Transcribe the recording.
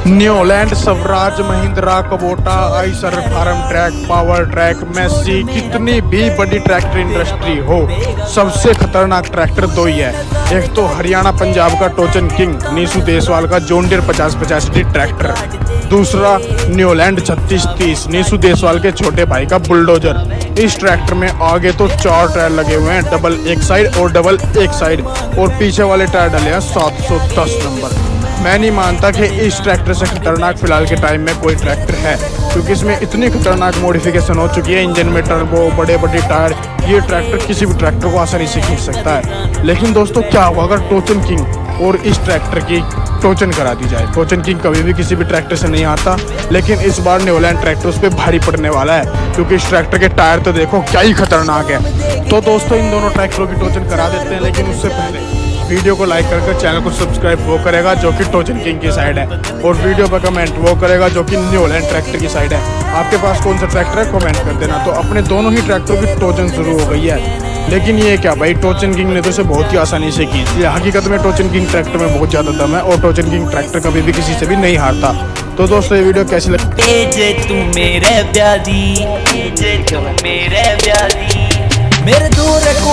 Newland, Swaraj, Mahindra, Kubota, Eicher, Farmtrac, Powertrac, Massey, कितनी भी बड़ी ट्रैक्टर इंडस्ट्री हो, सबसे खतरनाक ट्रैक्टर दो ही है। एक तो हरियाणा पंजाब का टोचन किंग नीसू देसवाल का जॉन डीयर 5085 ट्रैक्टर, दूसरा न्यूलैंड 3630 नीसू देसवाल के छोटे भाई का बुलडोजर। इस ट्रैक्टर में आगे तो 4 टायर लगे हुए हैं, डबल एक साइड और डबल एक साइड, और पीछे वाले टायर डले हैं 710 नंबर। मैं नहीं मानता कि इस ट्रैक्टर से खतरनाक फिलहाल के टाइम में कोई ट्रैक्टर है, क्योंकि इसमें इतनी खतरनाक मॉडिफिकेशन हो चुकी है, इंजन में टर्बो, बड़े बड़े टायर। ये ट्रैक्टर किसी भी ट्रैक्टर को आसानी से खींच सकता है। लेकिन दोस्तों क्या होगा अगर टोचन किंग और इस ट्रैक्टर की टोचन करा दी जाए? टोचन किंग कभी भी किसी भी ट्रैक्टर से नहीं आता, लेकिन इस बार न्यूलैंड ट्रैक्टर उस पर भारी पड़ने वाला है, क्योंकि इस ट्रैक्टर के टायर तो देखो क्या ही खतरनाक है। तो दोस्तों इन दोनों ट्रैक्टरों की टोचन करा देते हैं, लेकिन उससे पहले वीडियो को लाइक करके चैनल को सब्सक्राइब वो करेगा जो कि टोचन किंग की साइड है, और वीडियो पर कमेंट वो करेगा जो कि न्यूलैंड ट्रैक्टर की साइड है। आपके पास कौन सा ट्रैक्टर है कमेंट कर देना। तो अपने दोनों ही ट्रैक्टरों की टोचन शुरू हो गई है, लेकिन ये क्या भाई, टोचन किंग ने तो इसे बहुत ही आसानी से की। ये हकीकत में टोचन किंग ट्रैक्टर में बहुत ज़्यादा दम है, और टोचन किंग ट्रैक्टर कभी भी किसी से भी नहीं हारता। तो दोस्तों ये वीडियो कैसी लगी? मेरे दूर को